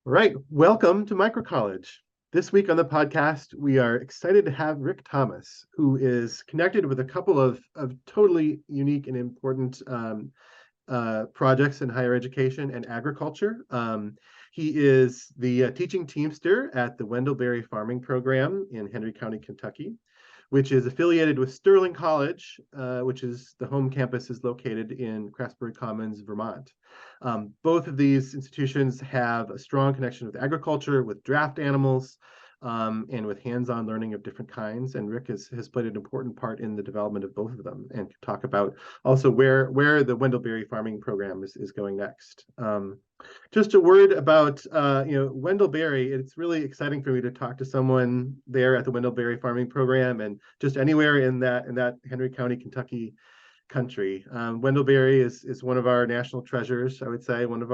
All right, welcome to Microcollege. This week on the podcast, we are excited to have Rick Thomas, who is connected with a couple of totally unique and important projects in higher education and agriculture. He is the teaching teamster at the Wendell Berry Farming Program in Henry County, Kentucky, which is affiliated with Sterling College, which is the home campus is located in Craftsbury Commons, Vermont. Both of these institutions have a strong connection with agriculture, with draft animals, and with hands-on learning of different kinds. And Rick has played an important part in the development of both of them, and can talk about also where the Wendell Berry Farming Program is going next. Just a word about Wendell Berry. It's really exciting for me to talk to someone there at the Wendell Berry Farming Program, and just anywhere in that Henry County, Kentucky country. Wendell Berry is one of our national treasures, I would say, one of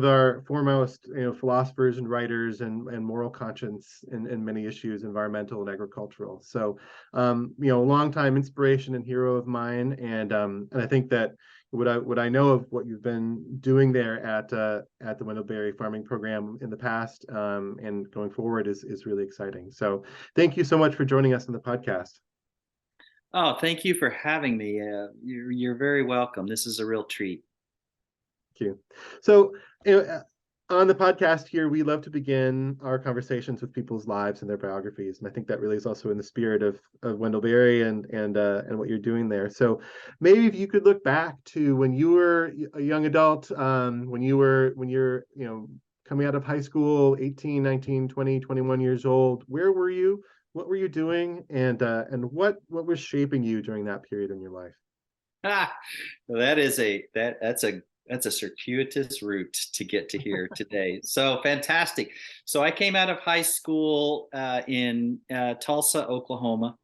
our foremost philosophers and writers and moral conscience in many issues, environmental and agricultural. So a longtime inspiration and hero of mine, and I think that what I know of what you've been doing there at the Wendell Berry Farming Program in the past and going forward is really exciting. So thank you so much for joining us on the podcast. Oh, thank you for having me. You're very welcome. This is a real treat. Thank you. So, on the podcast here, we love to begin our conversations with people's lives and their biographies, and I think that really is also in the spirit of Wendell Berry and what you're doing there. So, maybe if you could look back to when you were a young adult, when you're coming out of high school, 18, 19, 20, 21 years old, where were you? What were you doing, and what was shaping you during that period in your life? Ah, that's a circuitous route to get to here today. So fantastic. So I came out of high school in Tulsa, Oklahoma.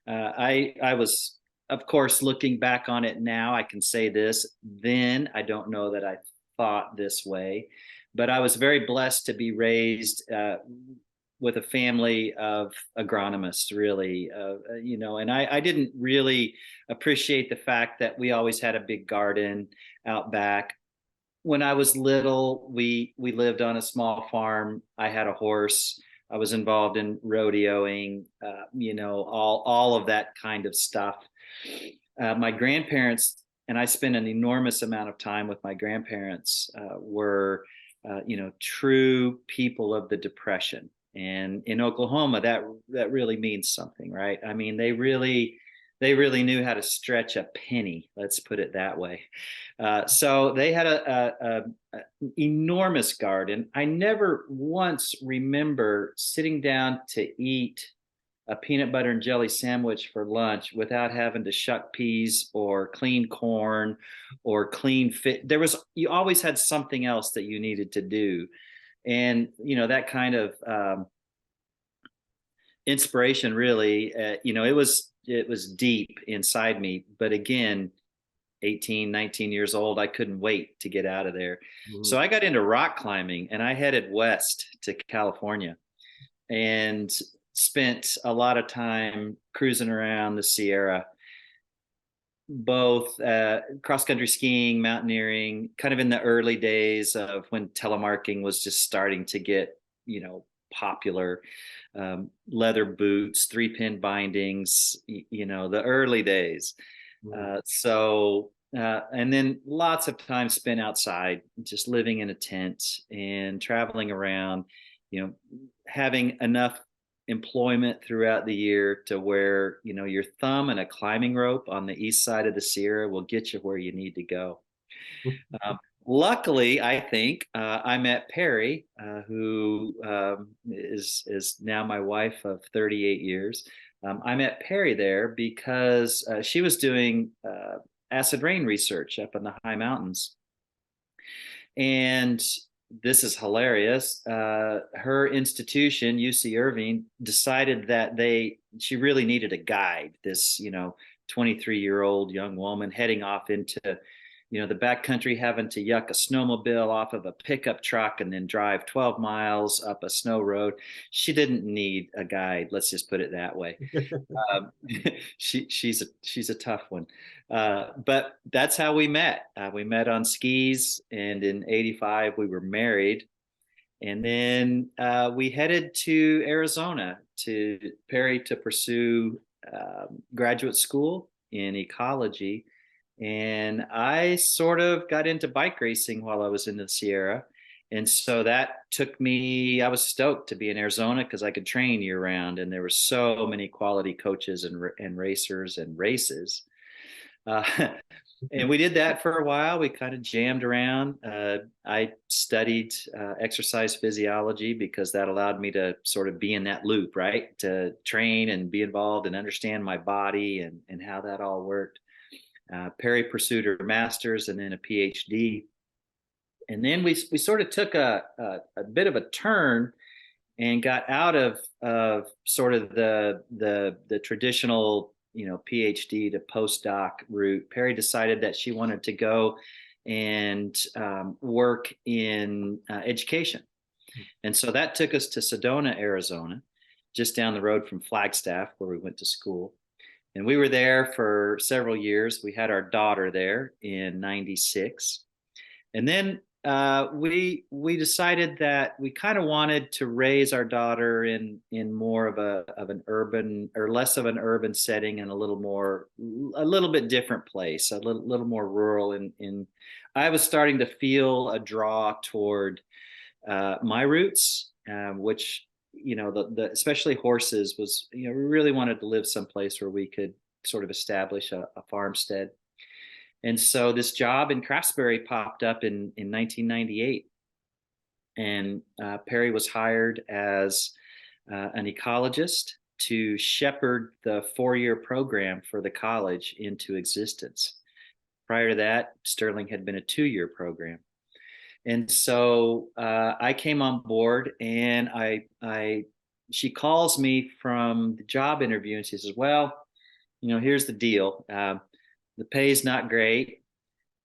I was, of course, looking back on it now, I can say this. Then I don't know that I thought this way, but I was very blessed to be raised with a family of agronomists, really, and I didn't really appreciate the fact that we always had a big garden out back. When I was little, we lived on a small farm. I had a horse. I was involved in rodeoing, all of that kind of stuff. My grandparents, and I spent an enormous amount of time with my grandparents, were, true people of the Depression. And in Oklahoma, that really means something, right? I mean, they really knew how to stretch a penny. Let's put it that way. So they had a enormous garden. I never once remember sitting down to eat a peanut butter and jelly sandwich for lunch without having to shuck peas or clean corn or clean fit. You always had something else that you needed to do. And that kind of inspiration really, it was deep inside me. But again, 18, 19 years old, I couldn't wait to get out of there. So I got into rock climbing, and I headed west to California and spent a lot of time cruising around the Sierra, both cross-country skiing, mountaineering, kind of in the early days of when telemarking was just starting to get, popular. Leather boots, 3-pin bindings, the early days. And then lots of time spent outside, just living in a tent and traveling around, having enough employment throughout the year to where your thumb and a climbing rope on the east side of the Sierra will get you where you need to go. Luckily, I think I met Perry, who is now my wife of 38 years. I met Perry there because she was doing acid rain research up in the high mountains, and this is hilarious. Her institution, UC Irving, decided that she really needed a guide. This 23-year-old young woman heading off into the backcountry, having to yuck a snowmobile off of a pickup truck and then drive 12 miles up a snow road. She didn't need a guide. Let's just put it that way. Um, she's a tough one. But that's how we met. We met on skis, and in '85 we were married. And then we headed to Arizona to Perry to pursue graduate school in ecology. And I sort of got into bike racing while I was in the Sierra. And so that took me, I was stoked to be in Arizona because I could train year round. And there were so many quality coaches and racers and races. Uh, and we did that for a while. We kind of jammed around. I studied exercise physiology because that allowed me to sort of be in that loop, right? To train and be involved and understand my body and how that all worked. Perry pursued her master's and then a PhD. And then we sort of took a bit of a turn and got out of sort of the traditional PhD to postdoc route. Perry decided that she wanted to go and work in education. And so that took us to Sedona, Arizona, just down the road from Flagstaff, where we went to school. And we were there for several years. We had our daughter there in '96. And then we decided that we kind of wanted to raise our daughter in more of an urban, or less of an urban setting, and a little bit different place, a little more rural. In I was starting to feel a draw toward my roots, which the especially horses was, we really wanted to live someplace where we could sort of establish a farmstead. And so this job in Craftsbury popped up in 1998. And Perry was hired as an ecologist to shepherd the 4-year program for the college into existence. Prior to that, Sterling had been a 2-year program. And so I came on board, and she calls me from the job interview, and she says, well, here's the deal. The pay is not great.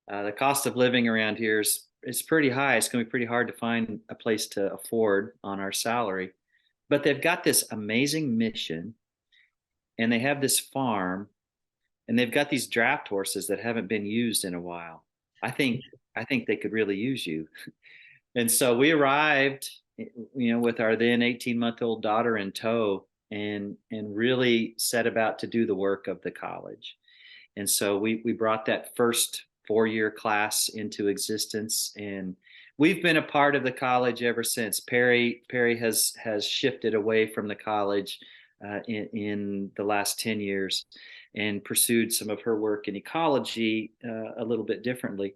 The cost of living around here is pretty high. It's going to be pretty hard to find a place to afford on our salary. But they've got this amazing mission, and they have this farm, and they've got these draft horses that haven't been used in a while. I think they could really use you. And so we arrived, with our then 18-month-old daughter in tow, and really set about to do the work of the college. And so we brought that first 4-year class into existence, and we've been a part of the college ever since. Perry has shifted away from the college in the last 10 years and pursued some of her work in ecology a little bit differently.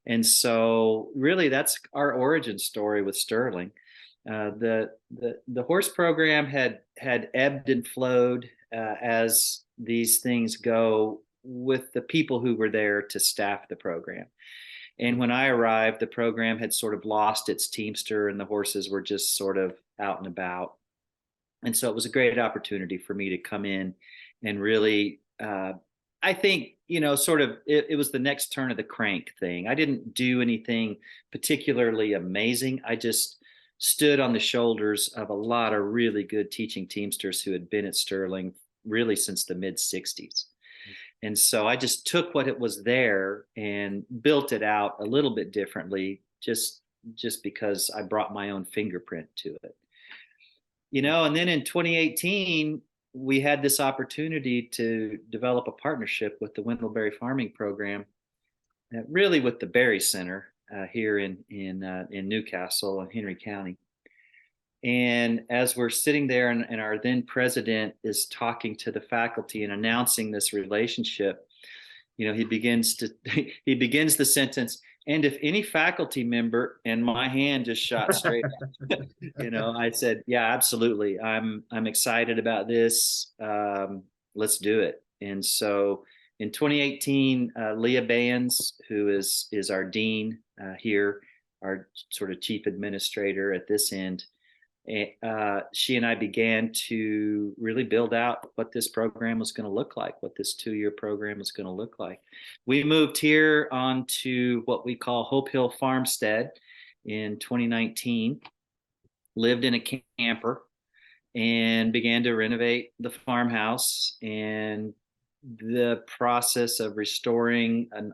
And so really that's our origin story with Sterling. The horse program had ebbed and flowed as these things go with the people who were there to staff the program. And when I arrived, the program had sort of lost its teamster, and the horses were just sort of out and about. And so it was a great opportunity for me to come in and really, I think, sort of, it was the next turn of the crank thing. I didn't do anything particularly amazing. I just stood on the shoulders of a lot of really good teaching teamsters who had been at Sterling really since the mid '60s. And so I just took what it was there and built it out a little bit differently, just because I brought my own fingerprint to it. And then in 2018, we had this opportunity to develop a partnership with the Wendell Berry farming program, really with the Berry Center here in Newcastle and Henry County. And as we're sitting there, and our then president is talking to the faculty and announcing this relationship, he begins the sentence, and if any faculty member, and my hand just shot straight up. I said, yeah, absolutely. I'm excited about this. Let's do it. And so in 2018, Leah Bayens, who is our dean here, our sort of chief administrator at this end, she and I began to really build out what this program was going to look like, what this 2-year program was going to look like. We moved here onto what we call Hope Hill Farmstead in 2019, lived in a camper, and began to renovate the farmhouse. And the process of restoring a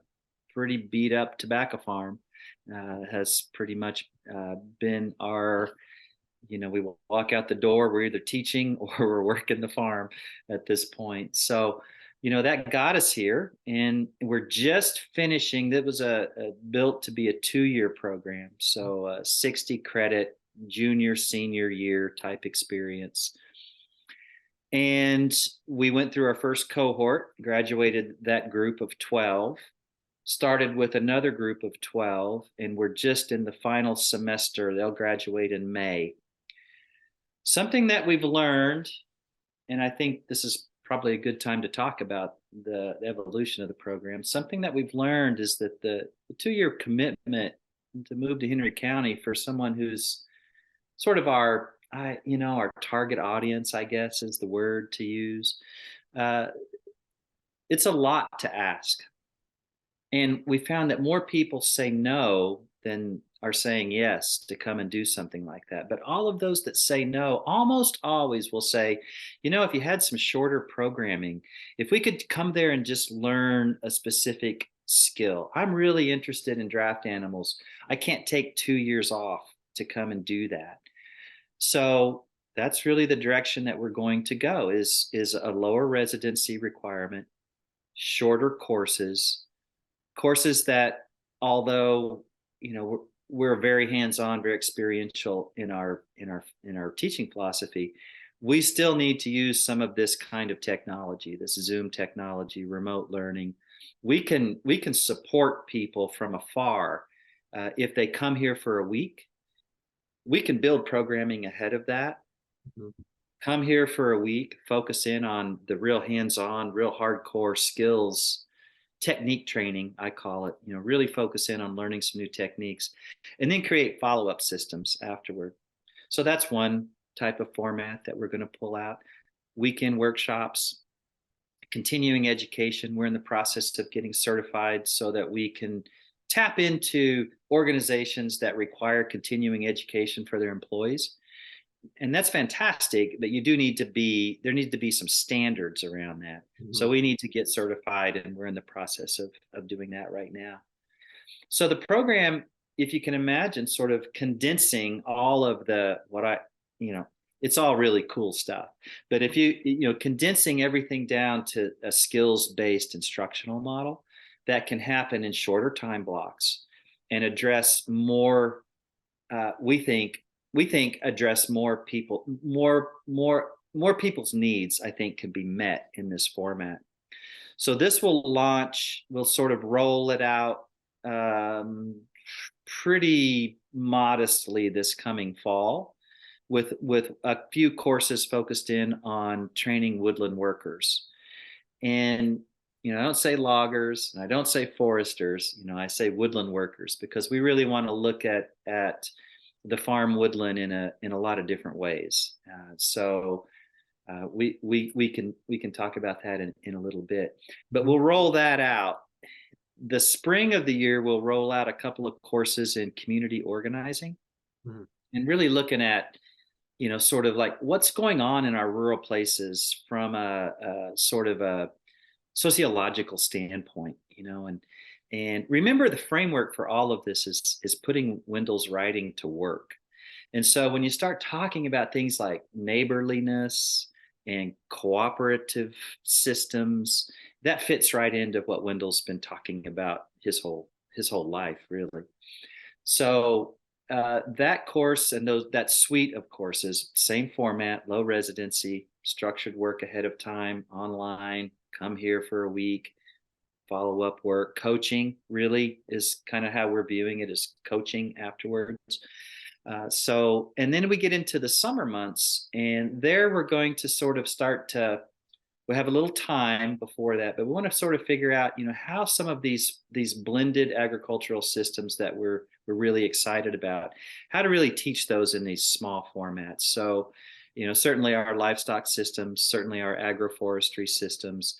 pretty beat up tobacco farm has pretty much been our, we walk out the door, we're either teaching or we're working the farm at this point. So, that got us here, and we're just finishing. That was built to be a 2-year program. So 60 credit junior, senior year type experience. And we went through our first cohort, graduated that group of 12, started with another group of 12, and we're just in the final semester. They'll graduate in May. Something that we've learned, and I think this is probably a good time to talk about the evolution of the program. Something that we've learned is that the 2-year commitment to move to Henry County for someone who's sort of our target audience, I guess is the word to use. It's a lot to ask. And we found that more people say no than are saying yes to come and do something like that. But all of those that say no almost always will say, if you had some shorter programming, if we could come there and just learn a specific skill. I'm really interested in draft animals. I can't take 2 years off to come and do that. So that's really the direction that we're going to go is a lower residency requirement, shorter courses that, although, we're very hands-on, very experiential in our teaching philosophy, we still need to use some of this kind of technology, this Zoom technology, remote learning. We can support people from afar. If they come here for a week, we can build programming ahead of that. Mm-hmm. Come here for a week, focus in on the real hands-on, real hardcore skills, technique training, I call it, really focus in on learning some new techniques, and then create follow-up systems afterward. So that's one type of format that we're going to pull out. Weekend workshops, continuing education. We're in the process of getting certified so that we can tap into organizations that require continuing education for their employees. And that's fantastic, but there need to be some standards around that. Mm-hmm. So we need to get certified, and we're in the process of doing that right now. So the program, if you can imagine, sort of condensing all of it's all really cool stuff. But if condensing everything down to a skills-based instructional model that can happen in shorter time blocks and address more, we think address more people, more people's needs, I think, can be met in this format. So this will launch, we'll sort of roll it out pretty modestly this coming fall with a few courses focused in on training woodland workers. And I don't say loggers, and I don't say foresters, I say woodland workers, because we really want to look at the farm woodland in a lot of different ways. So we can talk about that in a little bit, but we'll roll that out. The spring of the year, we'll roll out a couple of courses in community organizing, mm-hmm. and really looking at, sort of like what's going on in our rural places from a sort of a sociological standpoint, and remember, the framework for all of this is putting Wendell's writing to work. And so when you start talking about things like neighborliness and cooperative systems, that fits right into what Wendell's been talking about his whole life, really. So that course and that suite of courses, same format, low residency, structured work ahead of time, online, come here for a week, follow-up work. Coaching really is kind of how we're viewing it, as coaching afterwards. And then we get into the summer months, and there we're going to sort of we have a little time before that, but we want to sort of figure out, how some of these blended agricultural systems that we're we're really excited about, how to really teach those in these small formats. So, certainly our livestock systems, certainly our agroforestry systems,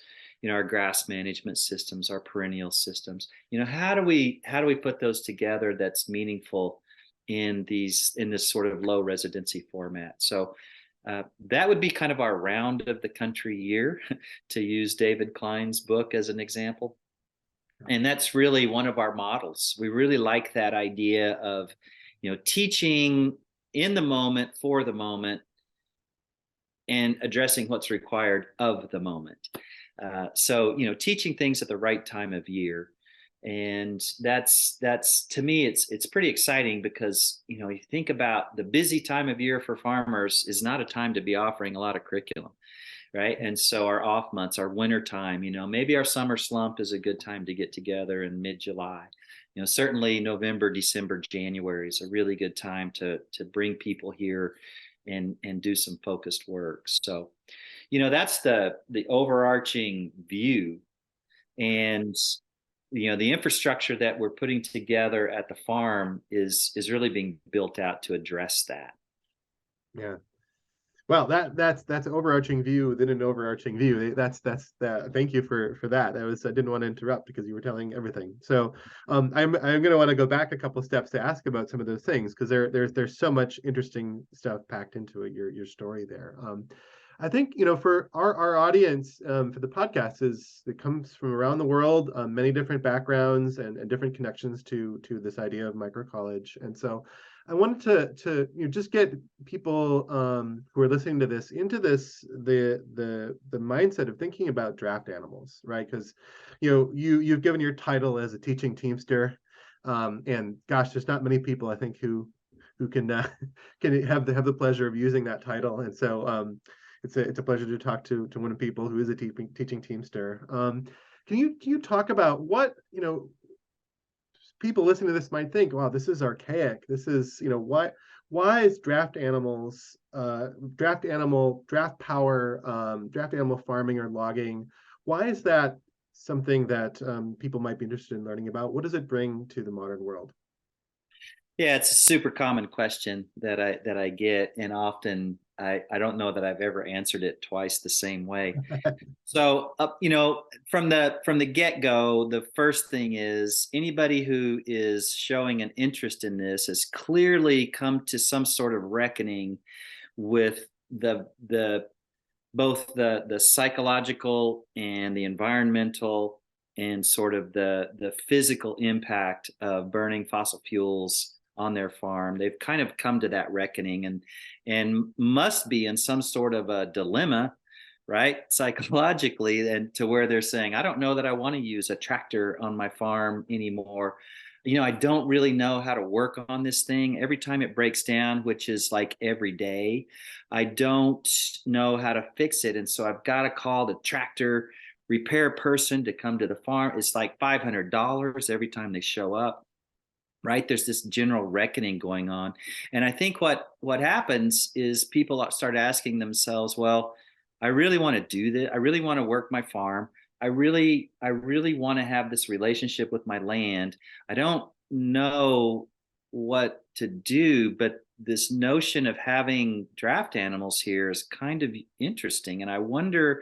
our grass management systems, our perennial systems. How do we put those together that's meaningful in this sort of low residency format? So that would be kind of our round of the country year, to use David Klein's book as an example. And that's really one of our models. We really like that idea of, teaching in the moment, for the moment, and addressing what's required of the moment. So, teaching things at the right time of year. And that's to me, it's pretty exciting, because, you think about the busy time of year for farmers is not a time to be offering a lot of curriculum. Right. And so our off months, our winter time, maybe our summer slump is a good time to get together in mid-July. Certainly November, December, January is a really good time to bring people here and do some focused work. So, that's the overarching view. And the infrastructure that we're putting together at the farm is really being built out to address that. Yeah. Well, that's an overarching view within an overarching view. That's thank you for that. I didn't want to interrupt because you were telling everything. So I'm going to want to go back a couple of steps to ask about some of those things, because there's so much interesting stuff packed into it, your story there. I think, for our audience, for the podcast, it comes from around the world, many different backgrounds and different connections to this idea of microcollege. And so I wanted to just get people who are listening to this into the mindset of thinking about draft animals, right? Because you've given your title as a teaching teamster, and gosh, there's not many people, I think, who can have the pleasure of using that title. And so it's a pleasure to talk to one of the people who is a teaching teamster. Can you talk about what people listening to this might think, wow, this is archaic. This is, why is draft animal farming or logging, why is that something that people might be interested in learning about? What does it bring to the modern world? Yeah, it's a super common question that I get, and often I don't know that I've ever answered it twice the same way. So, from the get-go, the first thing is, anybody who is showing an interest in this has clearly come to some sort of reckoning with both the psychological and the environmental and sort of the physical impact of burning fossil fuels on their farm. They've kind of come to that reckoning, and must be in some sort of a dilemma, right, psychologically, and to where they're saying, I don't know that I want to use a tractor on my farm anymore. I don't really know how to work on this thing. Every time it breaks down, which is like every day, I don't know how to fix it. And so I've got to call the tractor repair person to come to the farm. It's like $500 every time they show up. Right, there's this general reckoning going on. And I think what happens is people start asking themselves, well, I really want to do this. I really want to work my farm. I really want to have this relationship with my land. I don't know what to do, but this notion of having draft animals here is kind of interesting. And I wonder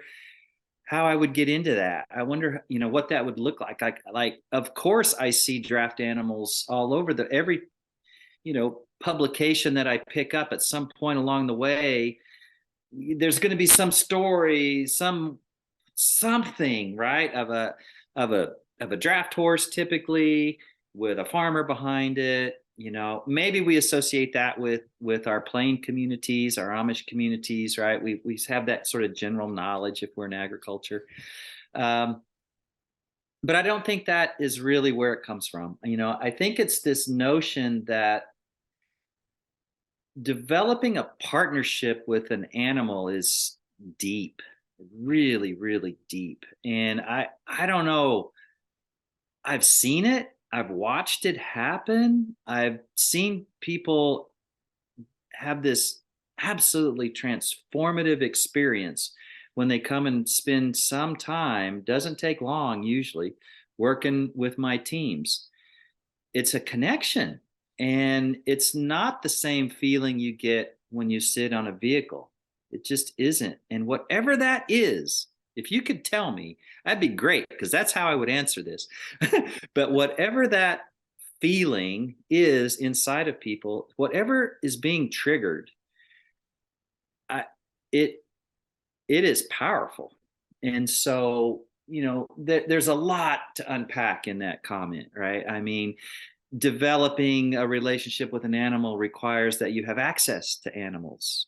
how I would get into that. I wonder, what that would look like. Like, of course, I see draft animals all over every, publication that I pick up at some point along the way. There's going to be some story, something, right, of a draft horse, typically with a farmer behind it. Maybe we associate that with our plain communities, our Amish communities, right? We have that sort of general knowledge if we're in agriculture. But I don't think that is really where it comes from. I think it's this notion that developing a partnership with an animal is deep, really, really deep. And I don't know. I've seen it. I've watched it happen. I've seen people have this absolutely transformative experience when they come and spend some time, doesn't take long usually, working with my teams. It's a connection. And it's not the same feeling you get when you sit on a vehicle. It just isn't. And whatever that is, if you could tell me, that'd be great, because that's how I would answer this. But whatever that feeling is inside of people, whatever is being triggered, I, it it is powerful. And so, there's a lot to unpack in that comment, right? I mean, developing a relationship with an animal requires that you have access to animals,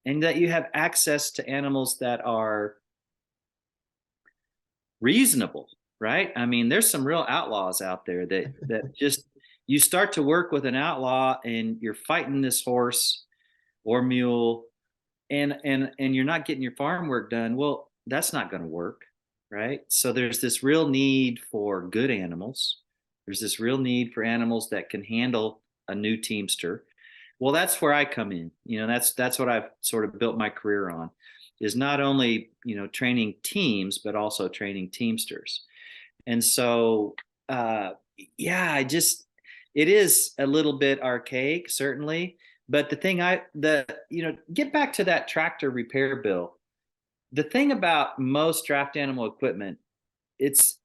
and that you have access to animals that are reasonable, right? I mean, there's some real outlaws out there that just, you start to work with an outlaw and you're fighting this horse or mule, and you're not getting your farm work done. Well, that's not going to work, right? So there's this real need for good animals. There's this real need for animals that can handle a new teamster. Well, that's where I come in. That's what I've sort of built my career on, is not only, training teams, but also training teamsters. And so, yeah, it is a little bit archaic, certainly. But get back to that tractor repair bill. The thing about most draft animal equipment, it's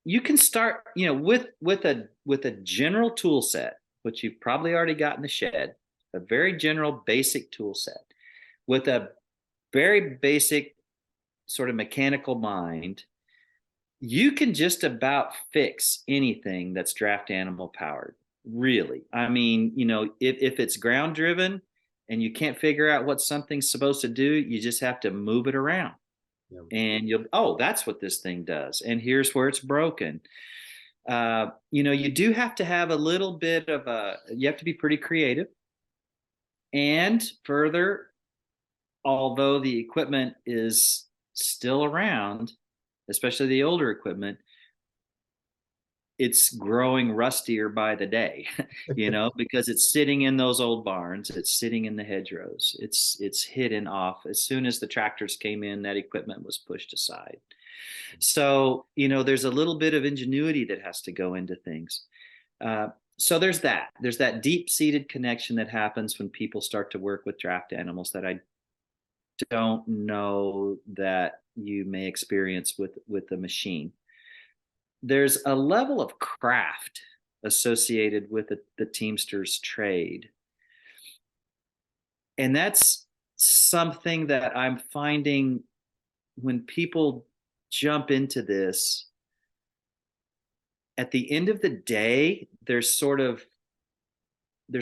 you can start, with a general tool set, which you've probably already got in the shed, a very general basic tool set with a very basic sort of mechanical mind. You can just about fix anything that's draft animal powered, really. I mean, if it's ground driven and you can't figure out what something's supposed to do, you just have to move it around. Yeah. And that's what this thing does. And here's where it's broken. You do have to have a little bit of you have to be pretty creative. And further, although the equipment is still around, especially the older equipment, it's growing rustier by the day, because it's sitting in those old barns, it's sitting in the hedgerows, it's hidden off. As soon as the tractors came in, that equipment was pushed aside. So, there's a little bit of ingenuity that has to go into things. So there's that deep-seated connection that happens when people start to work with draft animals that I don't know that you may experience with the machine. There's a level of craft associated with the teamster's trade. And that's something that I'm finding when people jump into this. At the end of the day, there's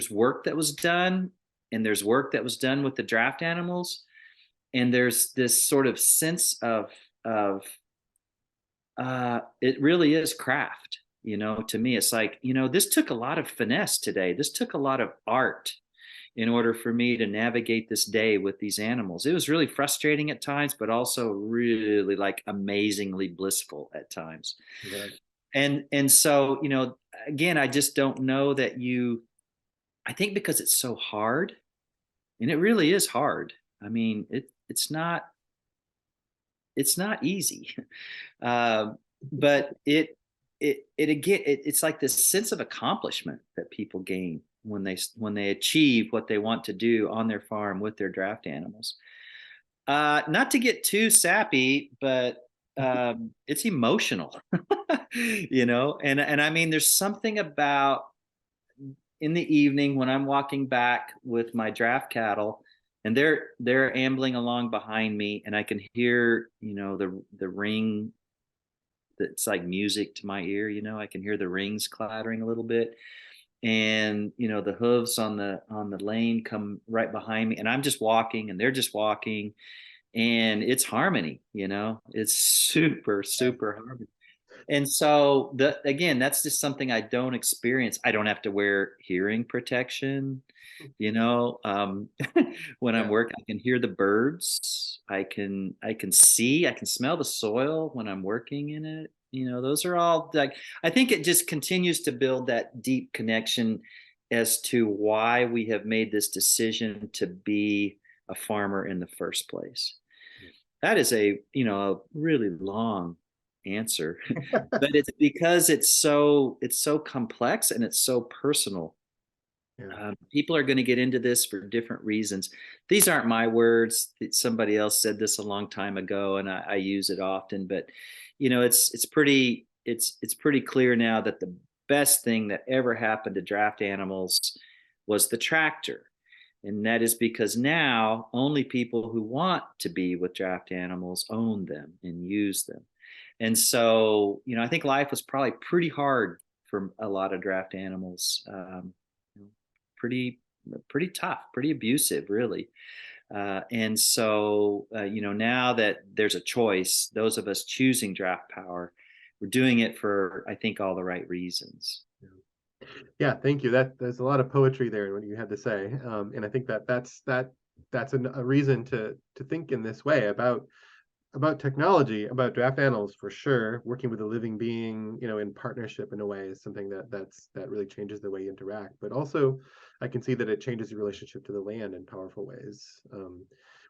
work that was done, and there's work that was done with the draft animals. And there's this sort of sense of it really is craft. To me, it's like, this took a lot of finesse today. This took a lot of art in order for me to navigate this day with these animals. It was really frustrating at times, but also really like amazingly blissful at times. Yeah. And so, again, I just don't know that I think because it's so hard, and it really is hard. I mean, it's not easy. But it's like this sense of accomplishment that people gain when they achieve what they want to do on their farm with their draft animals. Not to get too sappy, but it's emotional, and I mean, there's something about in the evening when I'm walking back with my draft cattle, and they're ambling along behind me, and I can hear, the ring. That's like music to my ear. I can hear the rings clattering a little bit, and the hooves on the lane come right behind me, and I'm just walking, and they're just walking, and it's harmony. It's super harmony. And so again, that's just something I don't experience. I don't have to wear hearing protection. When I'm working, I can hear the birds. I can see, I can smell the soil when I'm working in it. Those are all like, I think it just continues to build that deep connection as to why we have made this decision to be a farmer in the first place. That is a really long answer, but it's because it's so complex and it's so personal Yeah. People are going to get into this for different reasons. These aren't my words. Somebody else said this a long time ago, and I use it often. But it's pretty clear now that the best thing that ever happened to draft animals was the tractor, and that is because now only people who want to be with draft animals own them and use them. And so, I think life was probably pretty hard for a lot of draft animals. Pretty pretty tough, pretty abusive, really. And so, now that there's a choice, those of us choosing draft power, we're doing it for, I think, all the right reasons. Yeah, thank you. There's a lot of poetry there in what you had to say, and I think that's a reason to think in this way about technology, about draft animals for sure. Working with a living being, in partnership in a way is something that really changes the way you interact. But also, I can see that it changes your relationship to the land in powerful ways.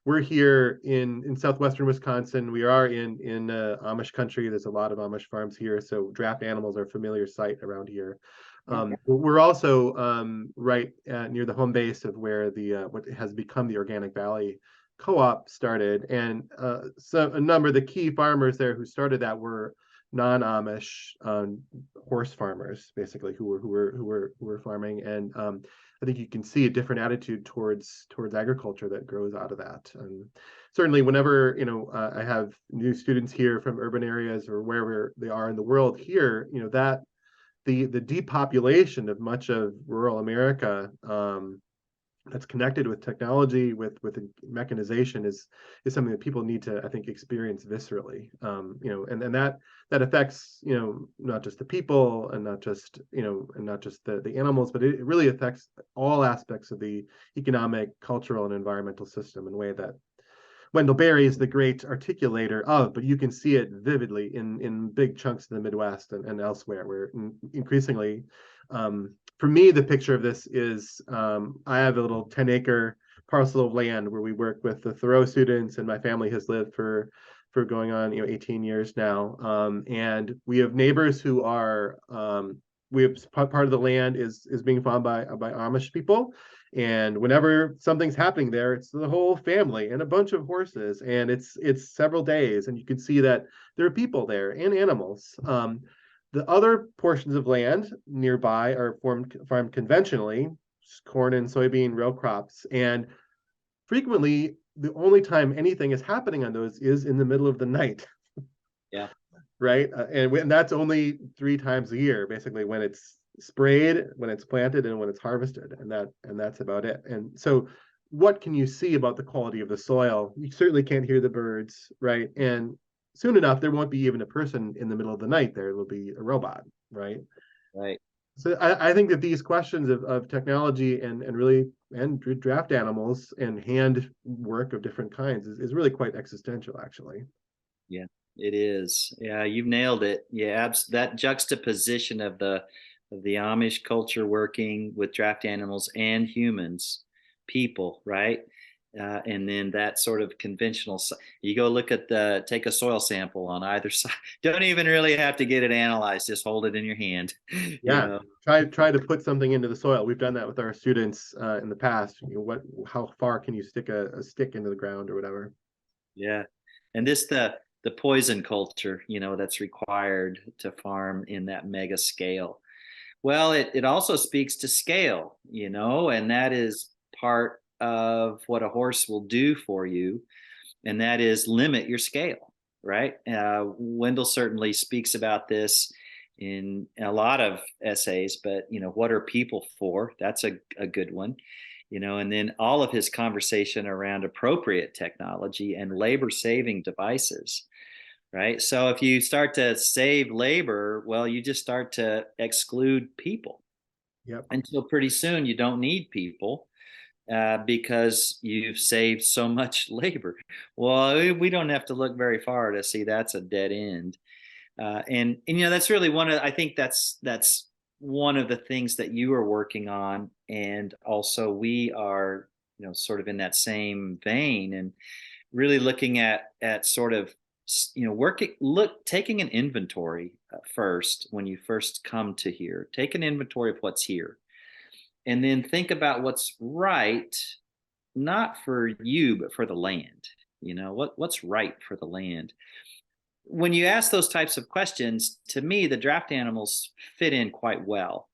We're here in southwestern Wisconsin. We are in Amish country. There's a lot of Amish farms here, so draft animals are a familiar sight around here. Okay. We're also right near the home base of where the what has become the Organic Valley co-op started, and so a number of the key farmers there who started that were non-Amish horse farmers, basically, who were farming, and I think you can see a different attitude towards agriculture that grows out of that. And certainly, whenever I have new students here from urban areas or wherever they are in the world here, that the depopulation of much of rural America, that's connected with technology, with mechanization, is something that people need to, I think, experience viscerally. And that affects, not just the people, and not just the animals, but it really affects all aspects of the economic, cultural, and environmental system in a way that Wendell Berry is the great articulator of, but you can see it vividly in big chunks of the Midwest and elsewhere, where increasingly, for me, the picture of this is, I have a little 10-acre parcel of land where we work with the Thoreau students, and my family has lived for going on 18 years now, and we have neighbors who are, we have part of the land is being farmed by Amish people. And whenever something's happening there, it's the whole family and a bunch of horses, and it's several days, and you can see that there are people there and animals. The other portions of land nearby are farmed conventionally, corn and soybean row crops, and frequently the only time anything is happening on those is in the middle of the night. Yeah. Right, and that's only 3 times a year, basically, when it's sprayed, when it's planted, and when it's harvested, and that's about it. And so, what can you see about the quality of the soil? You certainly can't hear the birds, right? And soon enough, there won't be even a person in the middle of the night there. It'll be a robot, right? Right. So I think that these questions of technology and really and draft animals and hand work of different kinds is really quite existential, actually. Yeah, it is. Yeah, you've nailed it. Yeah, that juxtaposition of the Amish culture working with draft animals and humans, people, right? And then that sort of conventional. You go look at take a soil sample on either side. Don't even really have to get it analyzed. Just hold it in your hand. You Yeah, know. try to put something into the soil. We've done that with our students in the past. How far can you stick a stick into the ground or whatever? Yeah, and the poison culture, that's required to farm in that mega scale. Well, it also speaks to scale, and that is part of what a horse will do for you, and that is limit your scale, right? Wendell certainly speaks about this in a lot of essays, but what are people for? That's a good one. And then all of his conversation around appropriate technology and labor saving devices, right? So if you start to save labor, well, you just start to exclude people Yep. until pretty soon you don't need people because you've saved so much labor. Well, we don't have to look very far to see that's a dead end. And that's really I think that's one of the things that you are working on, and also we are sort of in that same vein, and really looking at sort of taking an inventory first when you first come to here. Take an inventory of what's here, and then think about what's right, not for you, but for the land. What's right for the land. When you ask those types of questions, to me, the draft animals fit in quite well.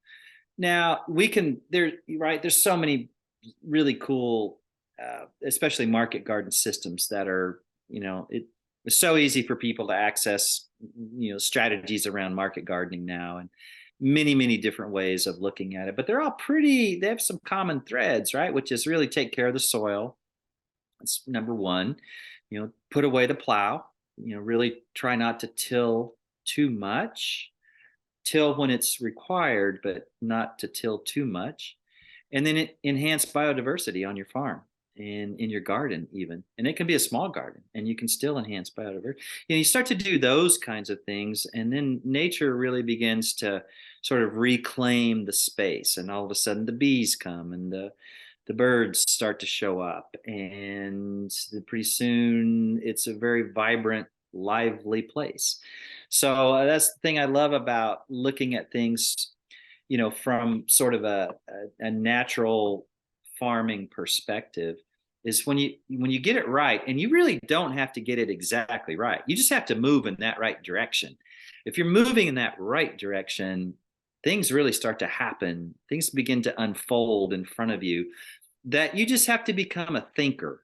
Now there's so many really cool, especially market garden systems that are, it's so easy for people to access, strategies around market gardening now, and many, many different ways of looking at it. But they have some common threads, right? Which is really take care of the soil. That's number one. Put away the plow. Really try not to till too much. Till when it's required, but not to till too much. And then enhance biodiversity on your farm and in your garden even. And it can be a small garden, and you can still enhance biodiversity. You start to do those kinds of things, and then nature really begins to sort of reclaim the space. And all of a sudden the bees come, and the birds start to show up, and pretty soon it's a very vibrant, lively place. So that's the thing I love about looking at things, from sort of a natural farming perspective, is when you get it right. And you really don't have to get it exactly right. You just have to move in that right direction. If you're moving in that right direction, things really start to happen. Things begin to unfold in front of you, that you just have to become a thinker.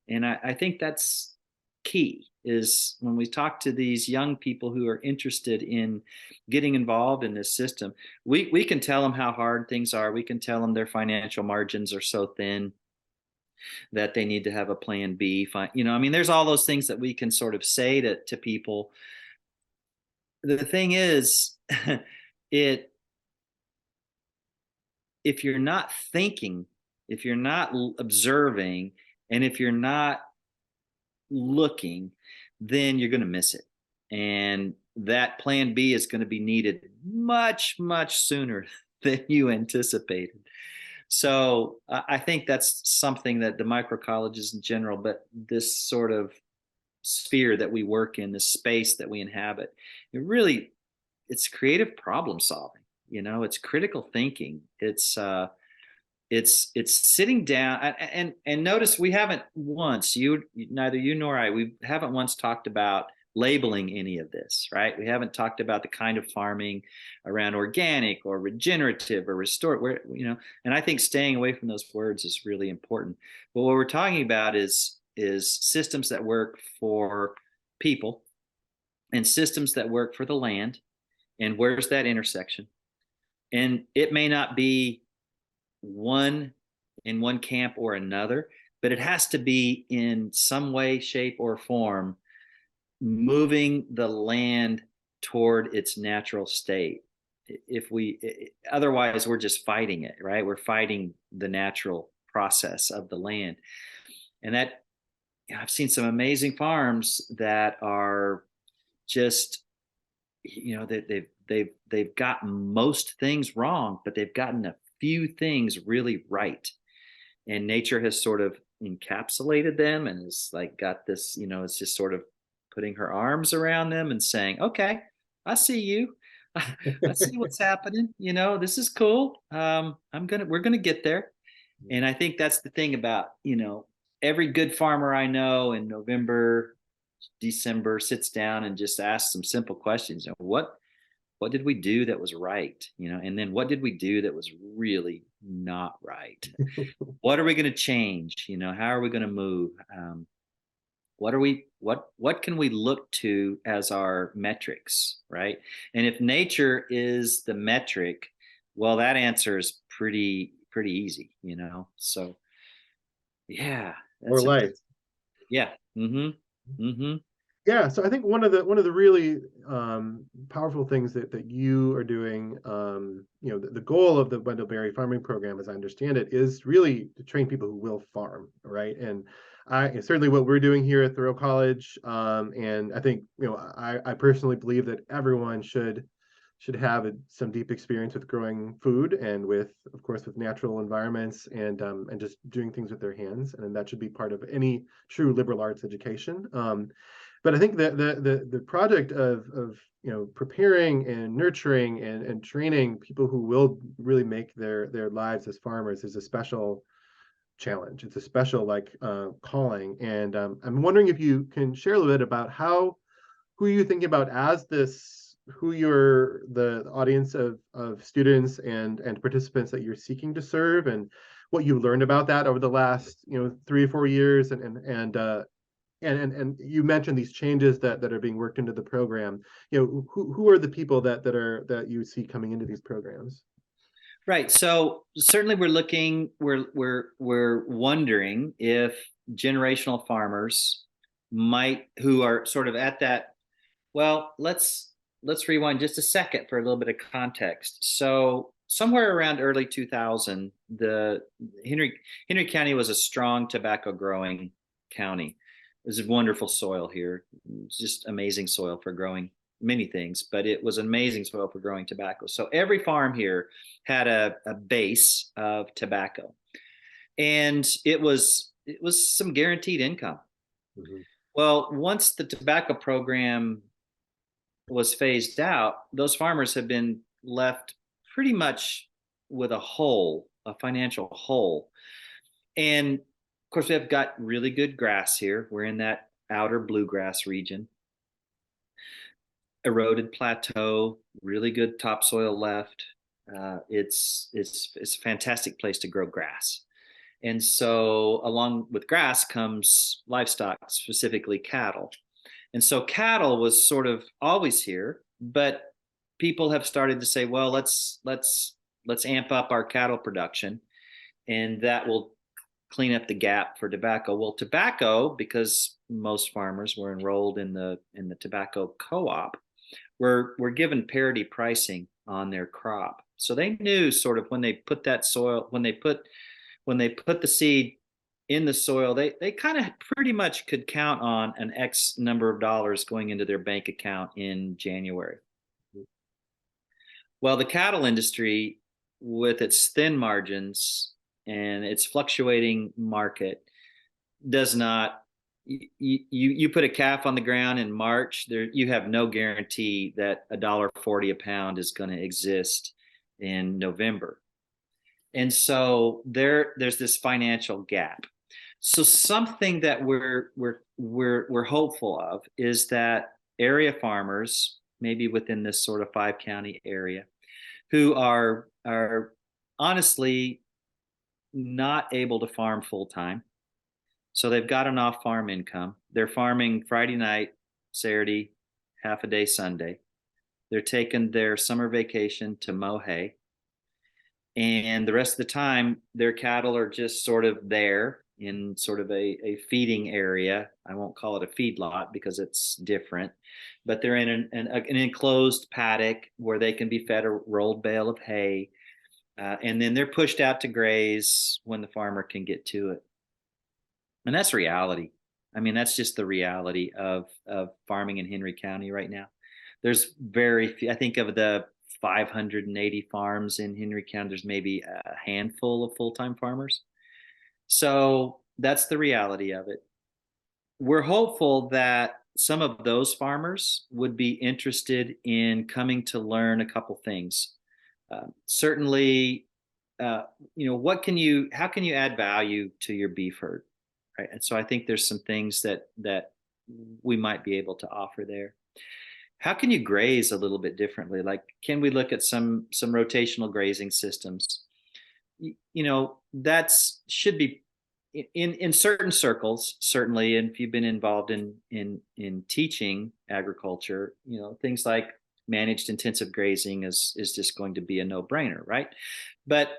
And I think that's key, is when we talk to these young people who are interested in getting involved in this system, we can tell them how hard things are. We can tell them their financial margins are so thin that they need to have a plan B. There's all those things that we can sort of say to people. The thing is, if you're not thinking, if you're not observing, and if you're not looking, then you're going to miss it. And that plan B is going to be needed much, much sooner than you anticipated. So I think that's something that the microcolleges in general, but this sort of sphere that we work in, this space that we inhabit, it's creative problem solving. It's critical thinking. It's sitting down, and notice we haven't once, neither you nor I, we haven't once talked about labeling any of this, right? We haven't talked about the kind of farming around organic or regenerative or restored, and I think staying away from those words is really important. But what we're talking about is systems that work for people and systems that work for the land. And where's that intersection? And it may not be one in one camp or another, but it has to be in some way, shape, or form moving the land toward its natural state. Otherwise we're just fighting it, right? We're fighting the natural process of the land. And that, I've seen some amazing farms that are just, they've gotten most things wrong, but they've gotten a few things really right. And nature has sort of encapsulated them, and is like got this, it's just sort of putting her arms around them and saying, okay, I see you. I see what's happening. This is cool. We're gonna get there. And I think that's the thing about, every good farmer I know in November, December sits down and just asks some simple questions. What did we do that was right? And then what did we do that was really not right? What are we going to change? How are we going to move? What can we look to as our metrics, right? And if nature is the metric, well, that answer is pretty easy, So yeah, Or life. Yeah. Mm-hmm. Mm-hmm. Yeah, so I think one of the really powerful things that you are doing, the goal of the Wendell Berry farming program, as I understand it, is really to train people who will farm, right? And certainly what we're doing here at Thoreau College, and I think I personally believe that everyone should have some deep experience with growing food, and of course with natural environments, and just doing things with their hands, and that should be part of any true liberal arts education. But I think that the project of preparing and nurturing and training people who will really make their lives as farmers is a special challenge. It's a special calling. And I'm wondering if you can share a little bit about who you thinking about as who you're the audience of students and participants that you're seeking to serve, and what you learned about that over the last 3 or 4 years, and you mentioned these changes that are being worked into the program. Who are the people that you see coming into these programs? Right. So certainly we're wondering if generational farmers who are sort of at that. Well, let's rewind just a second for a little bit of context. So somewhere around early 2000, the Henry County was a strong tobacco growing county. There's a wonderful soil here. It's just amazing soil for growing many things, but it was amazing soil for growing tobacco. So every farm here had a base of tobacco, and it was some guaranteed income. Mm-hmm. Well, once the tobacco program was phased out, those farmers have been left pretty much with a financial hole. And of course, we have got really good grass here. We're in that outer bluegrass region. Eroded plateau, really good topsoil left. It's a fantastic place to grow grass. And so along with grass comes livestock, specifically cattle. And so cattle was sort of always here, but people have started to say, well, let's amp up our cattle production, and that will clean up the gap for tobacco. Well, tobacco, because most farmers were enrolled in the tobacco co-op, were given parity pricing on their crop. So they knew sort of when they put that soil, when they put the seed in the soil, they kind of pretty much could count on an X number of dollars going into their bank account in January. Well, the cattle industry, with its thin margins and its fluctuating market, does not. You put a calf on the ground in March, you have no guarantee that $1.40 a pound is going to exist in November. And so there's this financial gap. So something that we're hopeful of is that area farmers, maybe within this sort of 5-county area, who are honestly not able to farm full time. So they've got an off-farm income. They're farming Friday night, Saturday, half a day Sunday. They're taking their summer vacation to mow hay. And the rest of the time, their cattle are just sort of there in sort of a feeding area. I won't call it a feedlot because it's different, but they're in an enclosed paddock where they can be fed a rolled bale of hay. And then they're pushed out to graze when the farmer can get to it. And that's reality. I mean, that's just the reality of farming in Henry County right now. There's very few, I think of the 580 farms in Henry County, there's maybe a handful of full-time farmers. So that's the reality of it. We're hopeful that some of those farmers would be interested in coming to learn a couple things. Certainly, how can you add value to your beef herd? Right? And so I think there's some things that we might be able to offer there. How can you graze a little bit differently? Like, can we look at some rotational grazing systems? That should be in certain circles, certainly. And if you've been involved in teaching agriculture, things like managed intensive grazing is just going to be a no-brainer, right? But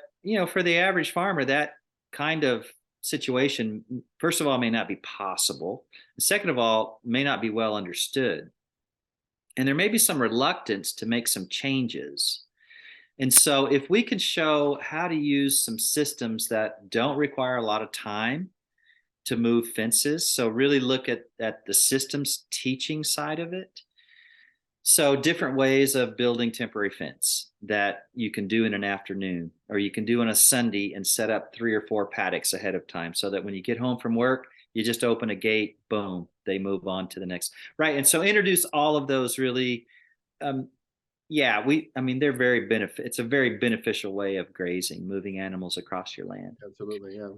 for the average farmer, that kind of situation, first of all, may not be possible. And second of all, may not be well understood. And there may be some reluctance to make some changes. And so if we could show how to use some systems that don't require a lot of time to move fences, so really look at the systems teaching side of it. So different ways of building temporary fence that you can do in an afternoon, or you can do on a Sunday and set up 3 or 4 paddocks ahead of time so that when you get home from work, you just open a gate, boom, they move on to the next. Right. And so introduce all of those really um, yeah, I mean, it's a very beneficial way of grazing, moving animals across your land. Absolutely, yeah.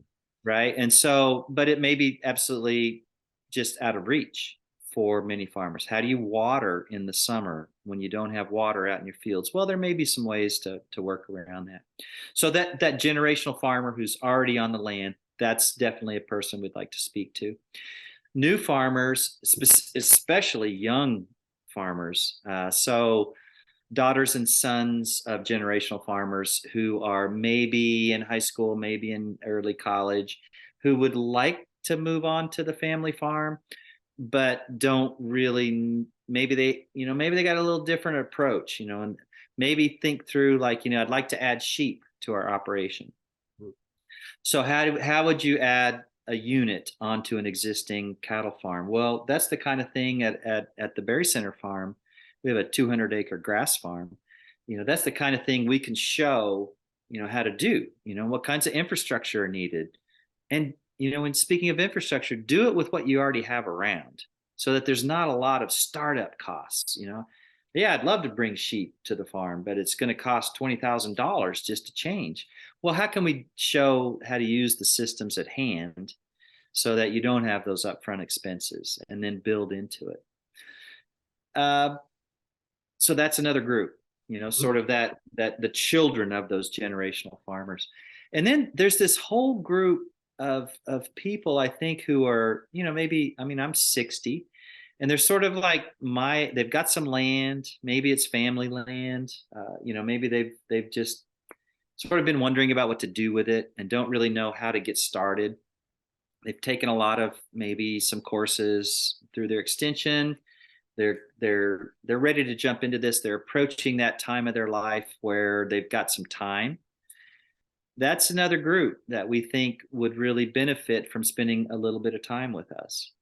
Right. And so, but it may be absolutely just out of reach for many farmers. How do you water in the summer when you don't have water out in your fields? Well, there may be some ways to work around that. So that generational farmer who's already on the land, that's definitely a person we'd like to speak to. New farmers, especially young farmers. So daughters and sons of generational farmers who are maybe in high school, maybe in early college, who would like to move on to the family farm, but don't really, maybe they got a little different approach, and maybe think through like, I'd like to add sheep to our operation. Mm. So how would you add a unit onto an existing cattle farm? Well, that's the kind of thing at the Berry Center farm. We have a 200-acre grass farm. That's the kind of thing we can show, how to do, what kinds of infrastructure are needed. And, when speaking of infrastructure, do it with what you already have around so that there's not a lot of startup costs. Yeah, I'd love to bring sheep to the farm, but it's going to cost $20,000 just to change. Well, how can we show how to use the systems at hand so that you don't have those upfront expenses and then build into it? So that's another group, sort of that the children of those generational farmers. And then there's this whole group of people, I think, who are, maybe, I mean, I'm 60, and they're sort of like they've got some land, maybe it's family land, maybe they've just sort of been wondering about what to do with it and don't really know how to get started. They've taken a lot of maybe some courses through their extension. They're ready to jump into this. They're approaching that time of their life where they've got some time. That's another group that we think would really benefit from spending a little bit of time with us.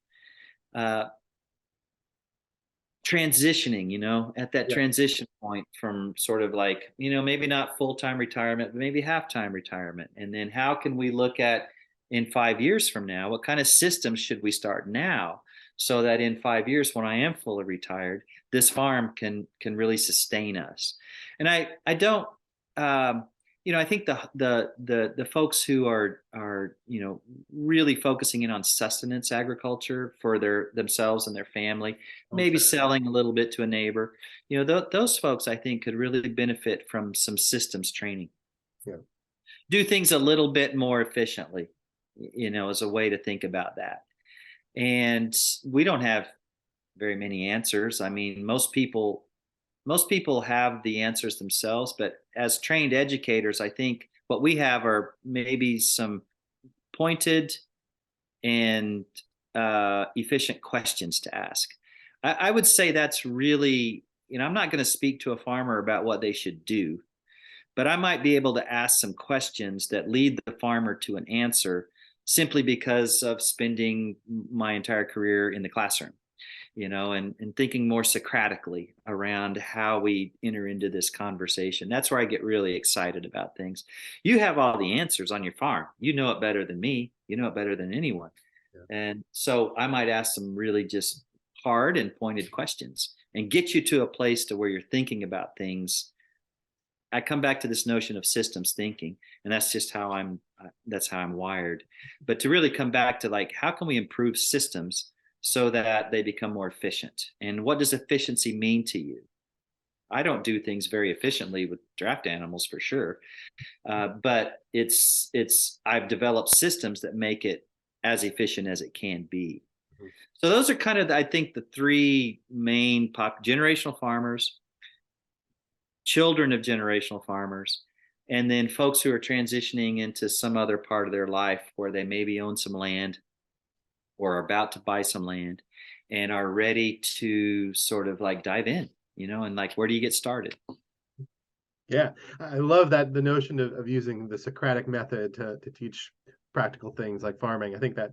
Transitioning, at that Yeah. transition point from sort of like, maybe not full-time retirement, but maybe half-time retirement. And then how can we look at in 5 years from now, what kind of systems should we start now so that in 5 years, when I am fully retired, this farm can really sustain us? And I don't, I think the folks who are really focusing in on sustenance agriculture for themselves and their family, maybe selling a little bit to a neighbor, those folks I think could really benefit from some systems training. Yeah. Do things a little bit more efficiently, as a way to think about that. And we don't have very many answers. I mean, most people have the answers themselves, but as trained educators, I think what we have are maybe some pointed and efficient questions to ask. I would say that's really, I'm not going to speak to a farmer about what they should do, but I might be able to ask some questions that lead the farmer to an answer simply because of spending my entire career in the classroom, and thinking more Socratically around how we enter into this conversation. That's where I get really excited about things. You have all the answers on your farm. You know it better than me. You know it better than anyone. Yeah. And so I might ask some really just hard and pointed questions and get you to a place to where you're thinking about things. I come back to this notion of systems thinking, and that's just how I'm wired. But to really come back to like, how can we improve systems so that they become more efficient? And what does efficiency mean to you? I don't do things very efficiently with draft animals for sure, but I've developed systems that make it as efficient as it can be. Mm-hmm. So those are kind of, I think, the three main generational farmers, children of generational farmers, and then folks who are transitioning into some other part of their life where they maybe own some land or are about to buy some land and are ready to sort of like dive in, and like, where do you get started? Yeah, I love that, the notion of using the Socratic method to teach practical things like farming. I think that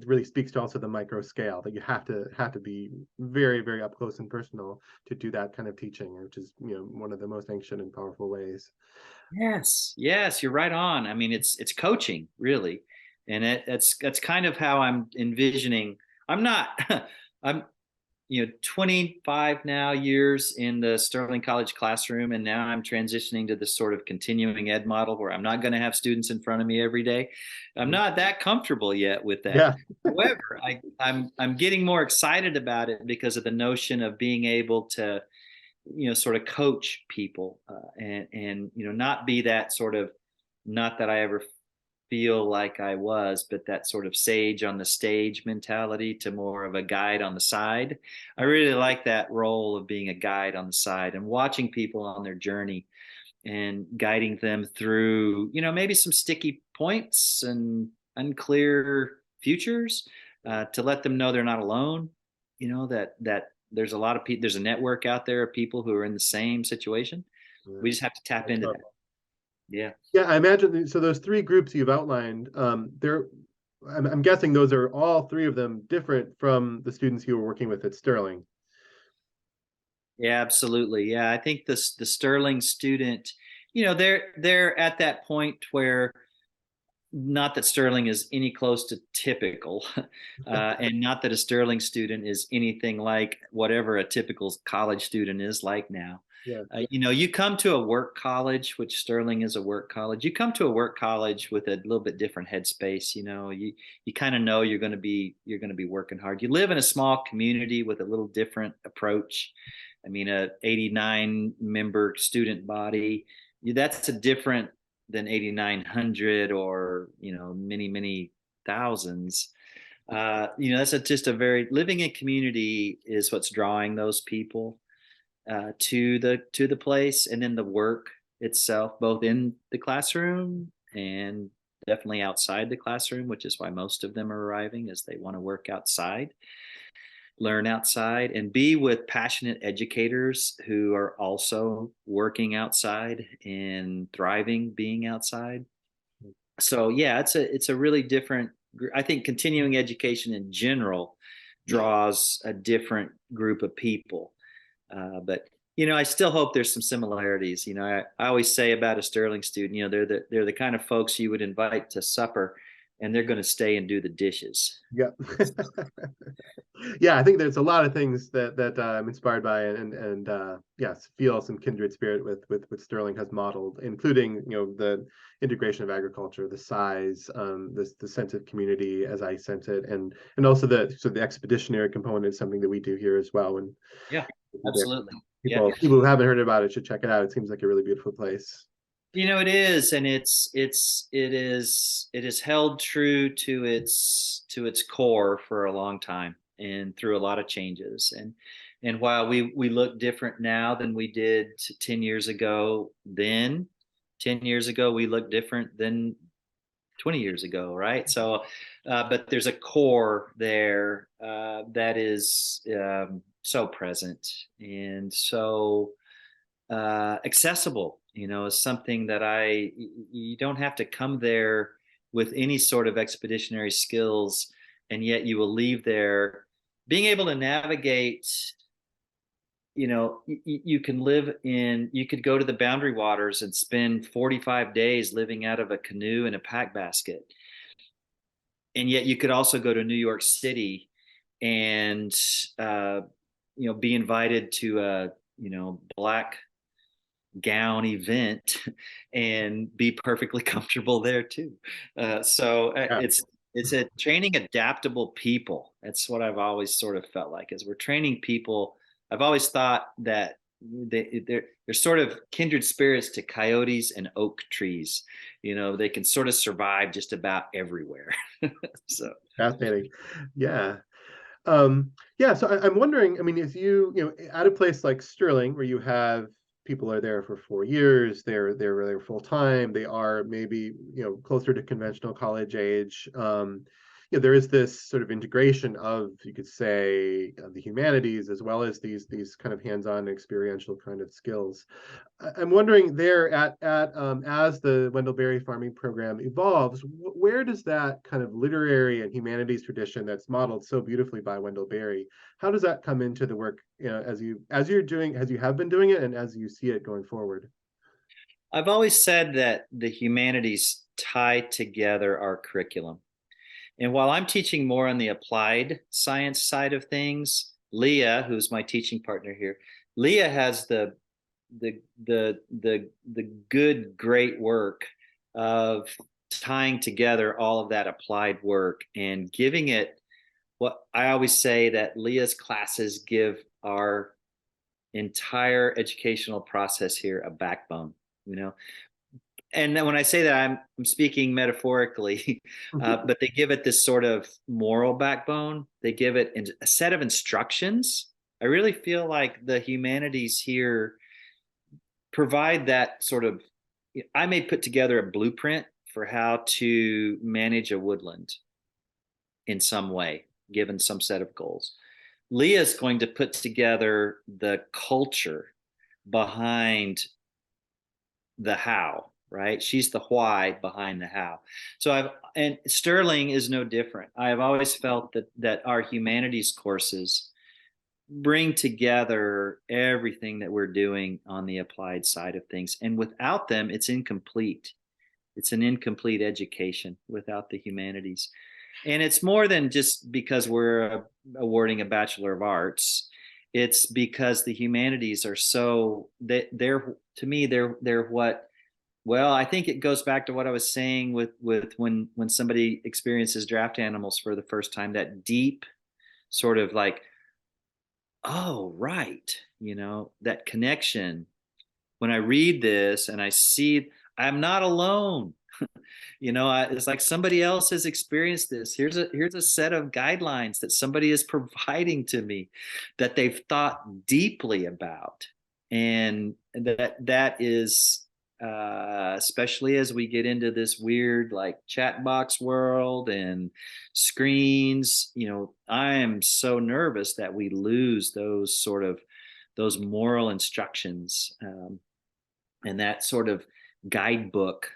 really speaks to also the micro scale, that you have to be very, very up close and personal to do that kind of teaching, which is, one of the most ancient and powerful ways. Yes, you're right on. I mean, it's coaching really, and that's kind of how I'm envisioning. I'm not I'm 25 now years in the Sterling College classroom, and now I'm transitioning to this sort of continuing ed model where I'm not going to have students in front of me every day. I'm not that comfortable yet with that. Yeah. However, I'm getting more excited about it because of the notion of being able to, sort of coach people, and not be that sort of, not that I ever feel like I was, but that sort of sage on the stage mentality to more of a guide on the side. I really like that role of being a guide on the side and watching people on their journey and guiding them through, maybe some sticky points and unclear futures, to let them know they're not alone. That there's a lot of people, there's a network out there of people who are in the same situation. We just have to tap into that. Yeah. Yeah, I imagine. So those three groups you've outlined, I'm guessing those are all three of them different from the students you were working with at Sterling. Yeah, absolutely. Yeah, I think the Sterling student, they're at that point where, not that Sterling is any close to typical, and not that a Sterling student is anything like whatever a typical college student is like now. Yeah. You come to a work college, which Sterling is a work college. You come to a work college with a little bit different headspace. You kind of know you're going to be working hard. You live in a small community with a little different approach. I mean, a 89 member student body, that's a different than 8,900 or many thousands. That's just a very, living in community is what's drawing those people to the place, and then the work itself, both in the classroom and definitely outside the classroom, which is why most of them are arriving, is they want to work outside, learn outside, and be with passionate educators who are also working outside and thriving being outside. So yeah, it's a really different. I think continuing education in general draws a different group of people. But I still hope there's some similarities. I always say about a Sterling student, they're the kind of folks you would invite to supper, and they're going to stay and do the dishes. Yeah. Yeah, I think there's a lot of things that I'm inspired by, and yes, feel some kindred spirit with what Sterling has modeled, including the integration of agriculture, the size, the sense of community as I sense it, and also the expeditionary component is something that we do here as well. And yeah, absolutely. People who haven't heard about it should check it out. It seems like a really beautiful place. It is, and it is held true to its core for a long time and through a lot of changes. And while we look different now than we did 10 years ago, then 10 years ago we look different than 20 years ago, right? So, but there's a core there that is so present and so accessible. Is something that you don't have to come there with any sort of expeditionary skills, and yet you will leave there being able to navigate. You could go to the Boundary Waters and spend 45 days living out of a canoe and a pack basket. And yet you could also go to New York City and, be invited to a, black gown event and be perfectly comfortable there too. It's a training adaptable people. That's what I've always sort of felt like, is we're training people. I've always thought that they're sort of kindred spirits to coyotes and oak trees. They can sort of survive just about everywhere. So Fascinating. Yeah. Yeah, so I'm wondering, I mean, if at a place like Sterling, where you have people are there for 4 years, they're there full time, they are maybe closer to conventional college age. There is this sort of integration of, you could say, the humanities as well as these kind of hands-on experiential kind of skills. I'm wondering there at as the Wendell Berry farming program evolves, where does that kind of literary and humanities tradition that's modeled so beautifully by Wendell Berry, how does that come into the work, as you have been doing it and as you see it going forward? I've always said that the humanities tie together our curriculum. And while I'm teaching more on the applied science side of things, Leah, who's my teaching partner here, Leah has the good, great work of tying together all of that applied work and giving it what I always say that Leah's classes give our entire educational process here a backbone, you know. And then when I say that, I'm speaking metaphorically, but they give it this sort of moral backbone. They give it a set of instructions. I really feel like the humanities here provide that sort of. I may put together a blueprint for how to manage a woodland in some way, given some set of goals. Leah's going to put together the culture behind the how, right? She's the why behind the how. And Sterling is no different. I've always felt that our humanities courses bring together everything that we're doing on the applied side of things. And without them, it's incomplete. It's an incomplete education without the humanities. And it's more than just because we're awarding a Bachelor of Arts. It's because the humanities are so they're to me they're what. Well, I think it goes back to what I was saying with when somebody experiences draft animals for the first time, that deep sort of like, oh, right, that connection. When I read this and I see I'm not alone. It's like somebody else has experienced this. Here's a set of guidelines that somebody is providing to me that they've thought deeply about. And that is especially as we get into this weird like chat box world and screens, I am so nervous that we lose those moral instructions, and that sort of guidebook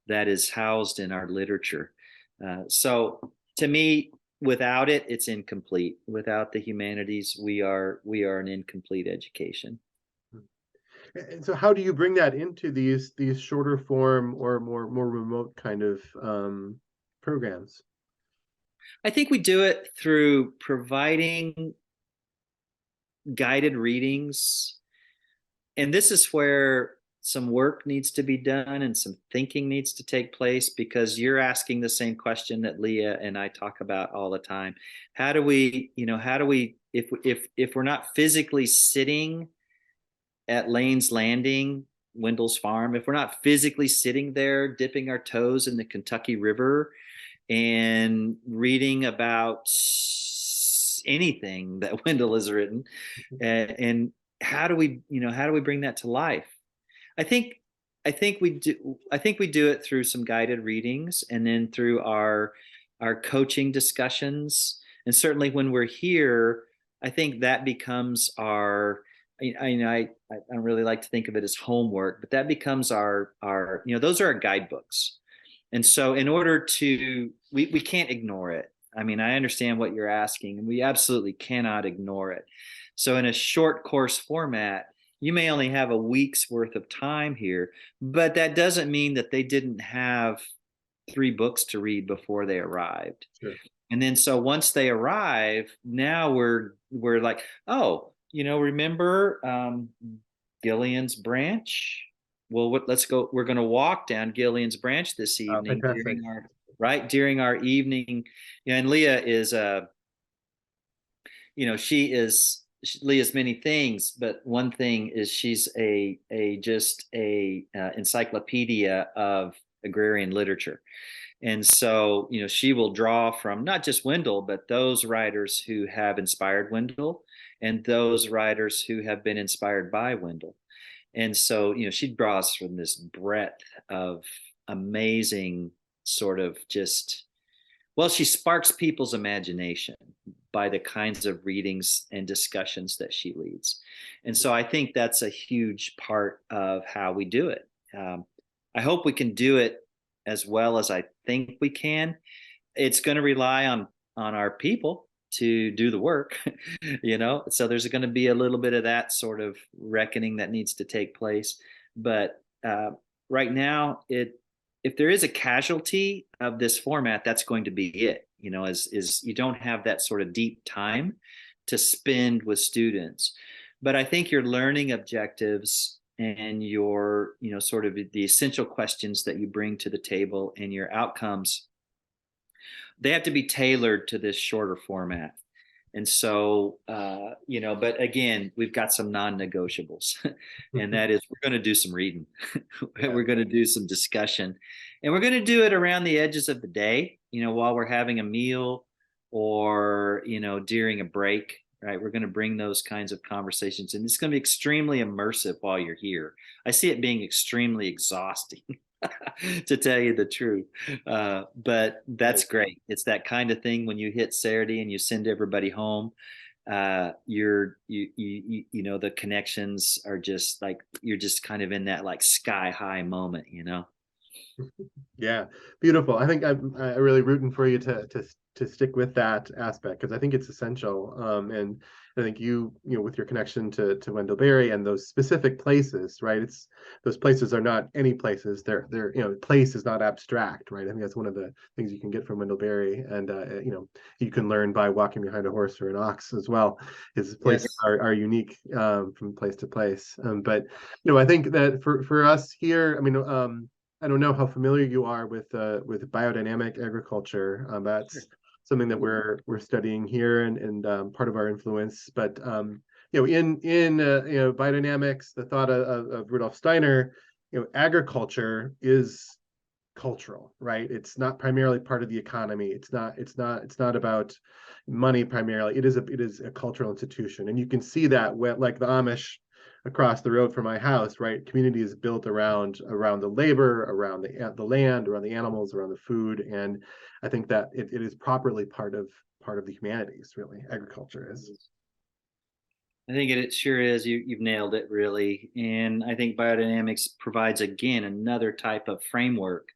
that is housed in our literature. So to me, without it, it's incomplete. Without the humanities, we are an incomplete education. And so how do you bring that into these shorter form or more remote kind of programs? I think we do it through providing guided readings. And this is where some work needs to be done and some thinking needs to take place, because you're asking the same question that Leah and I talk about all the time. How do we, if we're not physically sitting at Lane's Landing, Wendell's farm, if we're not physically sitting there dipping our toes in the Kentucky River and reading about anything that Wendell has written, and how do we bring that to life? I think we do it through some guided readings, and then through our coaching discussions. And certainly when we're here, I think that becomes our, I don't really like to think of it as homework, but that becomes our those are our guidebooks. And so in order to, we can't ignore it. I mean, I understand what you're asking, and we absolutely cannot ignore it. So in a short course format, you may only have a week's worth of time here, but that doesn't mean that they didn't have 3 books to read before they arrived. Sure. And then so once they arrive, now we're like, oh, remember Gillian's Branch? Well, let's go. We're going to walk down Gillian's Branch this evening during our evening. And Leah is Leah's many things, but one thing is she's a encyclopedia of agrarian literature. And so, she will draw from not just Wendell, but those writers who have inspired Wendell and those writers who have been inspired by Wendell. And so, she draws from this breadth of amazing sort of she sparks people's imagination by the kinds of readings and discussions that she leads. And so I think that's a huge part of how we do it. I hope we can do it as well as I think we can. It's going to rely on our people to do the work, so there's going to be a little bit of that sort of reckoning that needs to take place. But right now, if there is a casualty of this format, that's going to be it. Is you don't have that sort of deep time to spend with students. But I think your learning objectives and your, sort of the essential questions that you bring to the table and your outcomes, they have to be tailored to this shorter format. And so, but again, we've got some non-negotiables, and that is we're going to do some reading, we're going to do some discussion, and we're going to do it around the edges of the day, while we're having a meal or, during a break, right? We're going to bring those kinds of conversations, and it's going to be extremely immersive while you're here. I see it being extremely exhausting. To tell you the truth, but that's great. It's that kind of thing when you hit Saturday and you send everybody home. The connections are just like you're just kind of in that like sky high moment. Yeah, beautiful. I think I'm really rooting for you to stick with that aspect because I think it's essential. And I think with your connection to Wendell Berry and those specific places, right? Those places are not any places. They're place is not abstract, right? I think that's one of the things you can get from Wendell Berry, and you can learn by walking behind a horse or an ox as well. His places are unique from place to place. But I think that for us here, I mean. I don't know how familiar you are with biodynamic agriculture. That's something that we're studying here and part of our influence. But in biodynamics, the thought of Rudolf Steiner, agriculture is cultural, right? It's not primarily part of the economy. It's not about money primarily. It is a cultural institution, and you can see that when, like the Amish across the road from my house, right? Community is built around the labor, around the land, around the animals, around the food, and I think that it is properly part of the humanities. Really, agriculture is. I think it sure is. You've nailed it, really. And I think biodynamics provides, again, another type of framework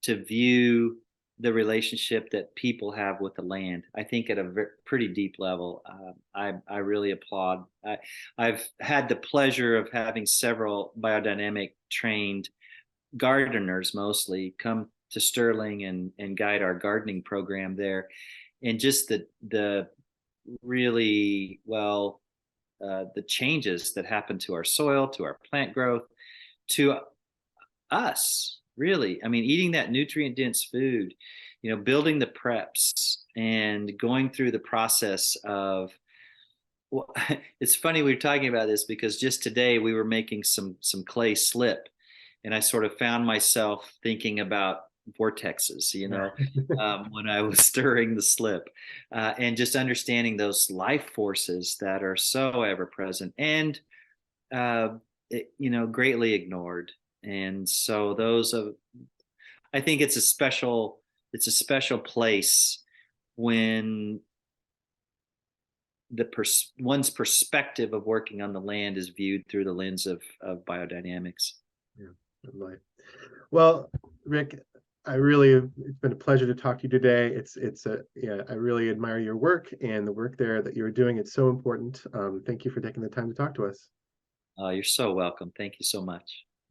to view the relationship that people have with the land. I think at a pretty deep level. I really applaud. I've had the pleasure of having several biodynamic trained gardeners mostly come to Sterling and guide our gardening program there. And just the really, well, the changes that happen to our soil, to our plant growth, to us, really. I mean, eating that nutrient dense food, building the preps and going through the process of, well, it's funny we were talking about this because just today we were making some clay slip, and I sort of found myself thinking about vortexes, when I was stirring the slip, and just understanding those life forces that are so ever present and greatly ignored. And so I think it's a special place when one's perspective of working on the land is viewed through the lens of biodynamics. Yeah, right. Well, Rick, it's been a pleasure to talk to you today. I really admire your work and the work there that you're doing. It's so important. Thank you for taking the time to talk to us. You're so welcome. Thank you so much.